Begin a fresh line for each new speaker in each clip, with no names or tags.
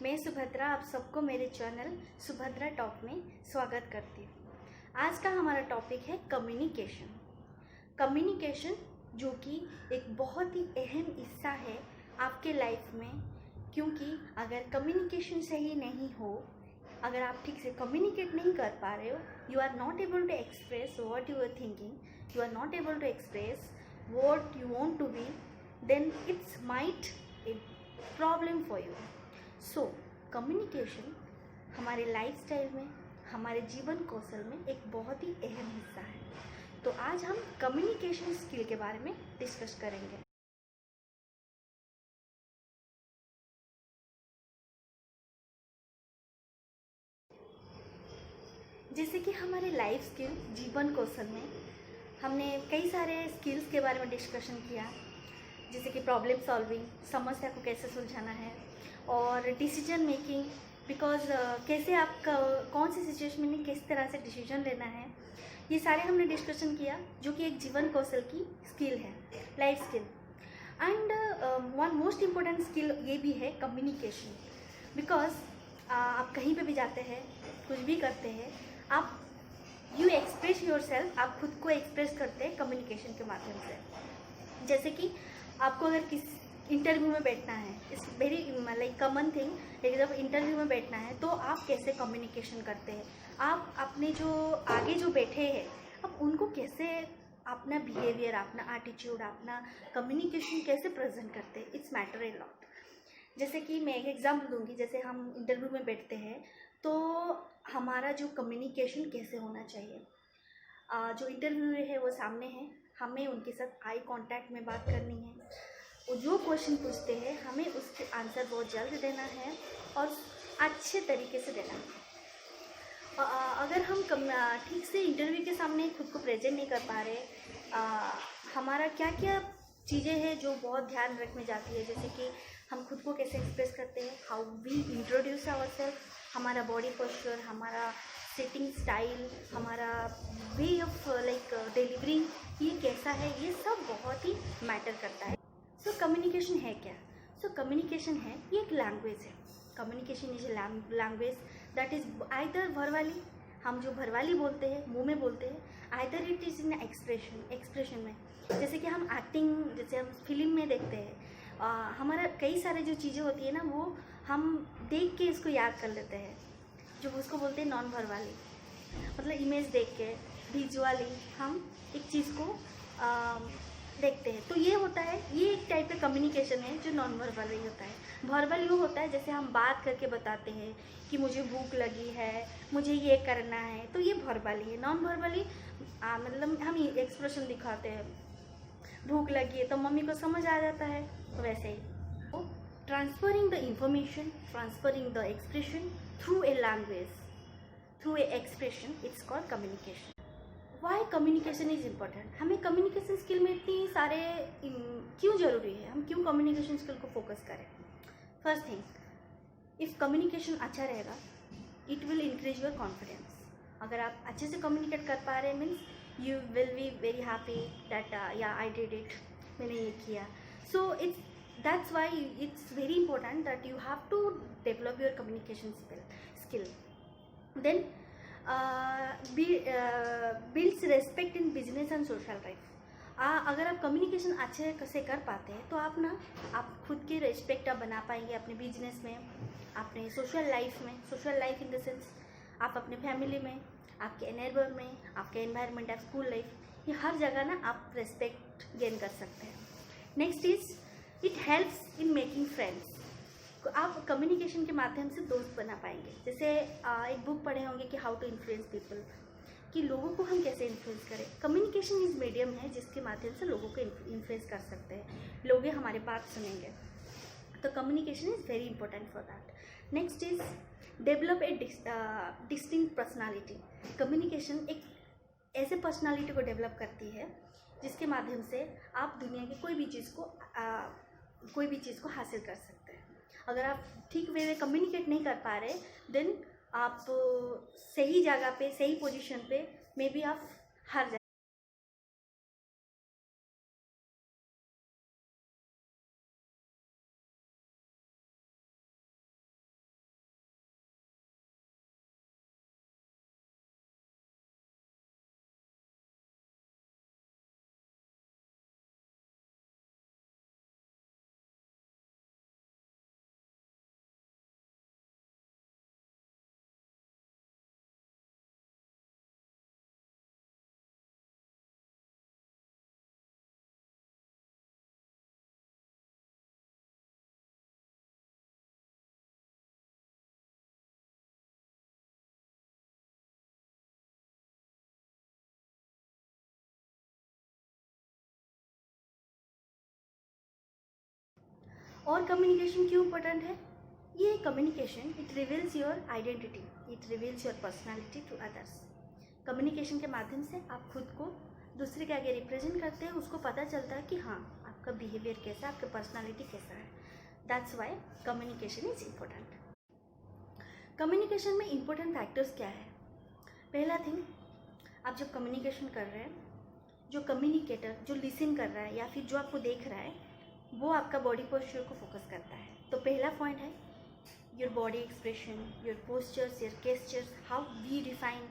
मैं सुभद्रा आप सबको मेरे चैनल सुभद्रा टॉक में स्वागत करती हूँ। आज का हमारा टॉपिक है कम्युनिकेशन। कम्युनिकेशन जो कि एक बहुत ही अहम हिस्सा है आपके लाइफ में, क्योंकि अगर कम्युनिकेशन सही नहीं हो, अगर आप ठीक से कम्युनिकेट नहीं कर पा रहे हो, you are not able to express what you are thinking, you are not able to express what you want to be, then it's might a problem for you. So communication हमारे lifestyle में, हमारे जीवन कौशल में एक बहुत ही अहम हिस्सा है। तो आज हम कम्युनिकेशन स्किल के बारे में डिस्कस करेंगे। जैसे कि हमारे लाइफ स्किल, जीवन कौशल में हमने कई सारे स्किल्स के बारे में डिस्कशन किया, जैसे कि प्रॉब्लम सॉल्विंग, समस्या को कैसे सुलझाना है, और डिसीजन मेकिंग, बिकॉज कैसे आप कौन सी सिचुएशन में किस तरह से डिसीजन लेना है, ये सारे हमने डिस्कशन किया, जो कि एक जीवन कौशल की स्किल है, life skill. And one most important skill ये भी है कम्युनिकेशन, बिकॉज आप कहीं पे भी जाते हैं, कुछ भी करते हैं, आप यू एक्सप्रेस योर सेल्फ, आप खुद को एक्सप्रेस करते हैं कम्युनिकेशन के माध्यम से। जैसे कि आपको अगर किस इंटरव्यू में बैठना है, it's very like common thing, लेकिन जब इंटरव्यू में बैठना है तो आप कैसे कम्युनिकेशन करते हैं, आप अपने जो आगे जो बैठे हैं, आप उनको कैसे अपना बिहेवियर, अपना एटीट्यूड, अपना कम्युनिकेशन कैसे प्रेजेंट करते हैं, इट्स मैटर ए लॉट। जैसे कि मैं एक एग्जाम्पल दूंगी, जैसे हम इंटरव्यू में बैठते हैं तो हमारा जो कम्युनिकेशन कैसे होना चाहिए, जो इंटरव्यू है वो सामने है, हमें उनके साथ आई कांटेक्ट में बात करनी है, वो जो क्वेश्चन पूछते हैं हमें उसके आंसर बहुत जल्द देना है और अच्छे तरीके से देना है। अगर हम ठीक से इंटरव्यू के सामने खुद को प्रेजेंट नहीं कर पा रहे, हमारा क्या क्या चीज़ें हैं जो बहुत ध्यान रखने जाती है, जैसे कि हम खुद को कैसे एक्सप्रेस करते हैं, how we introduce our self, हमारा बॉडी पोस्चर, हमारा सिटिंग स्टाइल, हमारा वे ऑफ लाइक डिलीवरिंग, ये कैसा है, ये सब बहुत ही मैटर करता है। सो कम्युनिकेशन है क्या? सो कम्युनिकेशन है, ये एक लैंग्वेज है। Communication is a language that is either verbally, हम जो वर्बली बोलते हैं, मुंह में बोलते हैं, either it is in expression में। जैसे कि हम एक्टिंग, जैसे हम फिल्म में देखते हैं, हमारा कई सारे जो चीज़ें होती है ना, वो हम देख के इसको याद कर लेते हैं, जो उसको बोलते हैं नॉन वर्बली, मतलब इमेज देख के, विजुअली हम एक चीज़ को देखते हैं। तो ये होता है, ये एक टाइप का कम्युनिकेशन है जो नॉन वर्बली होता है। वर्बल वो होता है जैसे हम बात करके बताते हैं कि मुझे भूख लगी है, मुझे ये करना है, तो ये वर्बली है। नॉन वर्बली मतलब हम एक्सप्रेशन दिखाते हैं, भूख लगी है तो मम्मी को समझ आ जाता है, तो वैसे ही। तो transferring the information, transferring the expression through a language, through a expression, it's called communication. Why communication is important? हमें कम्युनिकेशन स्किल में इतनी सारे क्यों ज़रूरी है, हम क्यों कम्युनिकेशन स्किल को फोकस करें? फर्स्ट थिंग, इफ़ कम्युनिकेशन अच्छा रहेगा, it will increase your confidence. अगर आप अच्छे से कम्युनिकेट कर पा रहे हैं, means you will be very happy that या आई डिड इट, मैंने ये किया। So it's that's why it's very important that you have to develop your communication skill. Then builds respect in business and social life. अगर आप communication अच्छे से कर पाते हैं तो आप खुद के रेस्पेक्ट आप बना पाएंगे अपने बिजनेस में, अपने सोशल लाइफ में। Social life in the sense आप अपने फैमिली में, आपके नेबर में, आपके एनवायरनमेंट, आप स्कूल लाइफ, ये हर जगह ना आप रेस्पेक्ट गेन कर सकते हैं। Next is it helps in making friends. आप कम्युनिकेशन के माध्यम से दोस्त बना पाएंगे। जैसे एक बुक पढ़े होंगे कि हाउ टू इन्फ्लुएंस पीपल, कि लोगों को हम कैसे इन्फ्लुएंस करें। कम्युनिकेशन इज मीडियम है जिसके माध्यम से लोगों को इन्फ्लुएंस कर सकते हैं, लोग हमारे बात सुनेंगे। तो communication is very important for that. Next is develop a distinct personality. Communication एक ऐसे पर्सनालिटी को डेवलप करती है जिसके माध्यम से आप दुनिया की कोई भी चीज़ को हासिल कर सकते हैं। अगर आप ठीक वे में कम्युनिकेट नहीं कर पा रहे, देन आप सही जगह पे, सही पोजीशन पे मे बी आप हार जाए। और कम्युनिकेशन क्यों इम्पोर्टेंट है? ये communication it reveals your identity, it reveals your personality to others. Communication के माध्यम से आप खुद को दूसरे के आगे रिप्रेजेंट करते हैं, उसको पता चलता है कि हाँ आपका बिहेवियर कैसा है, आपका पर्सनालिटी कैसा है। That's why communication is important. Communication में इम्पोर्टेंट फैक्टर्स क्या है? पहला थिंग, आप जब कम्युनिकेशन कर रहे हैं, जो कम्युनिकेटर जो लिसन कर रहा है या फिर जो आपको देख रहा है, वो आपका बॉडी पोस्चर को फोकस करता है। तो पहला पॉइंट है your body expression, your postures, your gestures, how we define,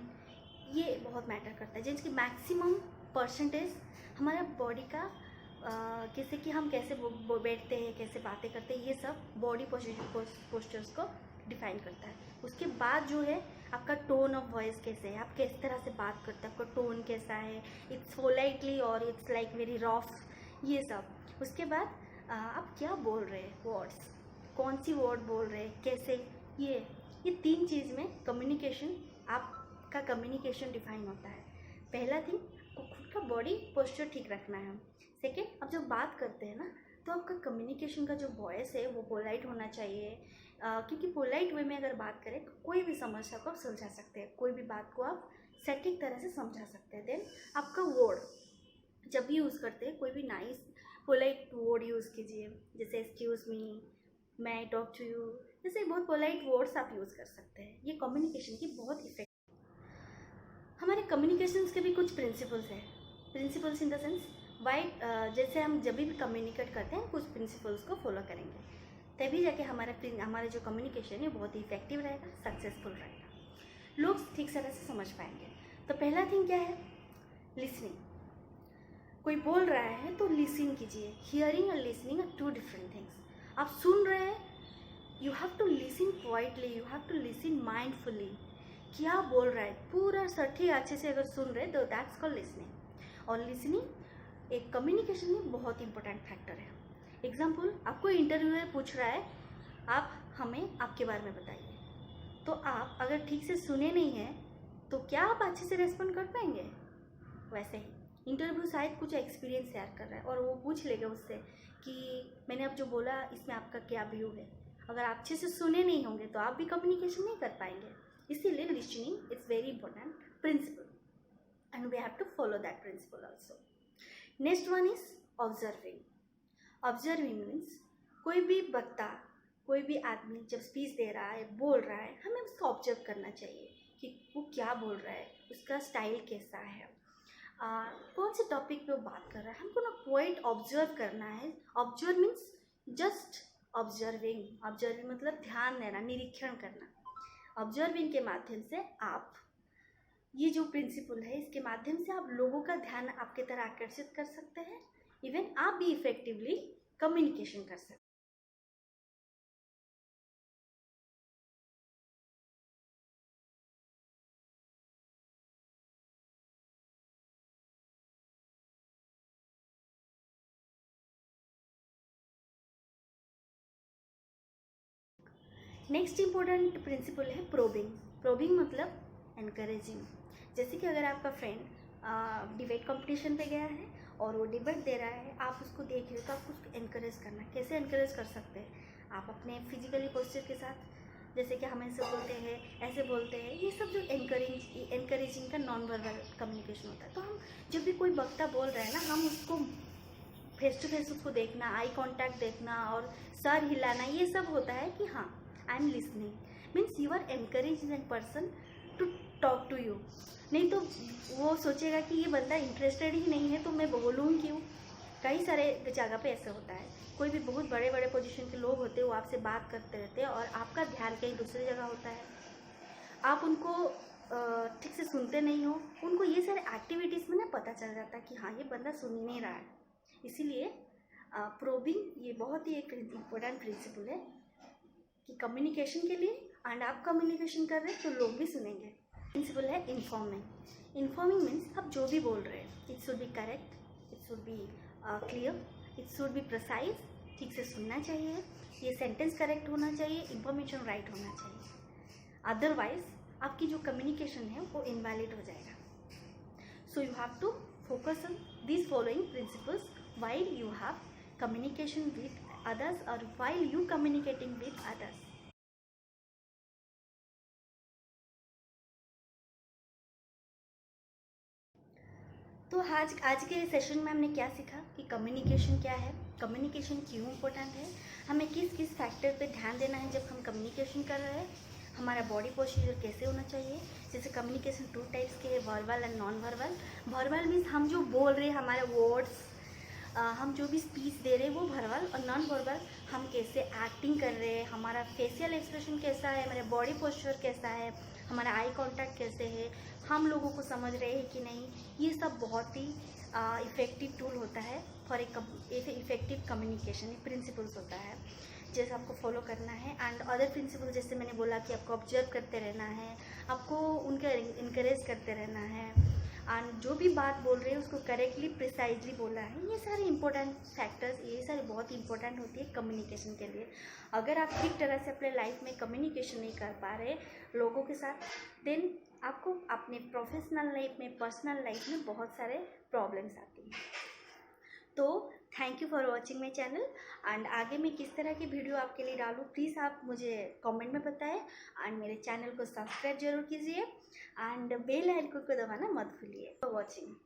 ये बहुत मैटर करता है। जिसकी मैक्सिमम परसेंटेज हमारा बॉडी का जैसे कि हम कैसे बैठते हैं, कैसे बातें करते हैं, ये सब बॉडी पोस्चर्स को डिफाइन करता है। उसके बाद जो है आपका टोन ऑफ वॉइस कैसे है, आप किस तरह से बात करते हैं, आपका टोन कैसा है, इट्स पोलाइटली और इट्स लाइक वेरी रफ, ये सब। उसके बाद आप क्या बोल रहे हैं, वर्ड्स, कौन सी वर्ड बोल रहे हैं, कैसे, ये 3 चीज़ में कम्युनिकेशन, आपका कम्युनिकेशन डिफाइन होता है। पहला थिंग, खुद का बॉडी पोस्चर ठीक रखना है। सेकेंड, आप जब बात करते हैं ना, तो आपका कम्युनिकेशन का जो वॉइस है वो पोलाइट होना चाहिए, क्योंकि पोलाइट वे में अगर बात करें तो कोई भी समस्या को आप सुलझा सकते हैं, कोई भी बात को आप सटीक तरह से समझा सकते हैं। देन आपका वर्ड जब भी यूज़ करते हैं, कोई भी नाइस पोलाइट वर्ड यूज़ कीजिए, जैसे excuse me, may I talk to you, जैसे बहुत पोलाइट वर्ड्स आप यूज़ कर सकते हैं। ये कम्युनिकेशन की बहुत इफेक्ट। हमारे कम्युनिकेशंस के भी कुछ प्रिंसिपल्स हैं। Principles in the sense why, जैसे हम जब भी कम्युनिकेट करते हैं कुछ प्रिंसिपल्स को फॉलो करेंगे, तभी जाके हमारा जो कम्युनिकेशन है बहुत ही इफेक्टिव रहेगा, सक्सेसफुल रहेगा, लोग ठीक तरह से समझ पाएंगे। तो पहला थिंग क्या है? लिसनिंग। कोई बोल रहा है तो लिसन कीजिए। हियरिंग और लिसनिंग आर 2 डिफरेंट थिंग्स। आप सुन रहे हैं, you have to listen quietly, you have to listen mindfully, क्या बोल रहा है पूरा सठी अच्छे से अगर सुन रहे तो दैट्स कॉल्ड लिसनिंग। और लिसनिंग एक कम्युनिकेशन में बहुत इंपॉर्टेंट फैक्टर है। एग्जाम्पल, आपको इंटरव्यूअर पूछ रहा है, आप हमें आपके बारे में बताइए, तो आप अगर ठीक से सुने नहीं हैं तो क्या आप अच्छे से रेस्पॉन्ड कर पाएंगे? वैसे ही इंटरव्यू शायद कुछ एक्सपीरियंस शेयर कर रहा है और वो पूछ लेगा उससे कि मैंने अब जो बोला इसमें आपका क्या व्यू है। अगर आप अच्छे से सुने नहीं होंगे तो आप भी कम्युनिकेशन नहीं कर पाएंगे। इसीलिए listening is very important principle and we have to follow that principle also. Next one is observing. Observing means कोई भी वक्ता, कोई भी आदमी जब स्पीच दे रहा है, बोल रहा है, हमें उसको ऑब्जर्व करना चाहिए कि वो क्या बोल रहा है, उसका स्टाइल कैसा है, कौन से टॉपिक पे वो बात कर रहा है, हमको ना पॉइंट ऑब्जर्व करना है। Observe means just observing. Observing मतलब ध्यान देना, निरीक्षण करना। ऑब्जर्विंग के माध्यम से आप, ये जो प्रिंसिपल है इसके माध्यम से आप लोगों का ध्यान आपके तरह आकर्षित कर सकते हैं, इवन आप भी इफेक्टिवली कम्युनिकेशन कर सकते हैं। नेक्स्ट इम्पोर्टेंट प्रिंसिपल है प्रोबिंग। प्रोबिंग मतलब एनकरेजिंग। जैसे कि अगर आपका फ्रेंड डिबेट कंपटीशन पे गया है और वो डिबेट दे रहा है, आप उसको देख रहे हो तो आपको उसको एनकरेज करना है। कैसे एनकरेज कर सकते हैं? आप अपने फिजिकली पोस्चर के साथ, जैसे कि हम ऐसे बोलते हैं, ऐसे बोलते हैं, ये सब जो एनकरेजिंग का नॉन वर्बल कम्युनिकेशन होता है। तो हम जब भी कोई वक्ता बोल रहे हैं ना, हम उसको फेस टू फेस उसको देखना, आई कांटेक्ट देखना और सर हिलाना, ये सब होता है कि हाँ I am listening. Means you are encouraging that person to talk to you. नहीं तो वो सोचेगा कि ये बंदा इंटरेस्टेड ही नहीं है तो मैं बोलूँ क्यों। कई सारे जगह पे ऐसा होता है, कोई भी बहुत बड़े बड़े पोजीशन के लोग होते हैं, वो आपसे बात करते रहते हैं और आपका ध्यान कहीं दूसरी जगह होता है, आप उनको ठीक से सुनते नहीं हो। उनको ये सारे एक्टिविटीज़ में ना पता चल जाता है कि हाँ ये बंदा सुन ही नहीं रहा है। इसीलिए प्रोबिंग ये बहुत ही एक इम्पोर्टेंट प्रिंसिपल है कि कम्युनिकेशन के लिए, एंड आप कम्युनिकेशन कर रहे हैं तो लोग भी सुनेंगे। प्रिंसिपल है इन्फॉर्मिंग। इन्फॉर्मिंग मीन्स आप जो भी बोल रहे हैं, it should be correct, it should be clear, it should be precise, ठीक से सुनना चाहिए, ये सेंटेंस करेक्ट होना चाहिए, इंफॉर्मेशन राइट होना चाहिए। अदरवाइज आपकी जो कम्युनिकेशन है वो इनवैलिड हो जाएगा। So you have to focus on these following principles while you have communication with others or while you communicating with others. तो आज के सेशन में हमने क्या सीखा कि कम्युनिकेशन क्या है, कम्युनिकेशन क्यों इम्पोर्टेंट है, हमें किस किस फैक्टर पे ध्यान देना है जब हम कम्युनिकेशन कर रहे हैं, हमारा बॉडी पोस्चर कैसे होना चाहिए। जैसे कम्युनिकेशन 2 टाइप्स के हैं, verbal and non verbal. Verbal means हम जो बोल रहे हैं, हमारे वर्ड्स, हम जो भी स्पीच दे रहे हैं वो वर्बल, और नॉन वर्बल हम कैसे एक्टिंग कर रहे हैं, हमारा फेशियल एक्सप्रेशन कैसा है, हमारा बॉडी पोस्चर कैसा है, हमारा आई कांटेक्ट कैसे है, हम लोगों को समझ रहे हैं कि नहीं। ये सब बहुत ही इफ़ेक्टिव टूल होता है फॉर इफ़ेक्टिव कम्युनिकेशन। ये प्रिंसिपल्स होता है जैसे आपको फॉलो करना है। एंड अदर प्रिंसिपल जैसे मैंने बोला कि आपको ऑब्जर्व करते रहना है, आपको उनका इनकरेज करते रहना है, एंड जो भी बात बोल रहे हैं उसको करेक्टली प्रिसाइजली बोलना है। ये सारे इंपॉर्टेंट फैक्टर्स, ये सारे बहुत इंपॉर्टेंट होती है कम्युनिकेशन के लिए। अगर आप ठीक तरह से अपने लाइफ में कम्युनिकेशन नहीं कर पा रहे लोगों के साथ, देन आपको अपने प्रोफेशनल लाइफ में, पर्सनल लाइफ में बहुत सारे प्रॉब्लम्स आती हैं। तो thank you for watching my channel. And आगे मैं किस तरह की वीडियो आपके लिए डालूँ, प्लीज़ आप मुझे कमेंट में बताएं। एंड मेरे चैनल को सब्सक्राइब जरूर कीजिए एंड बेल आइकन को दबाना मत भूलिए। For watching.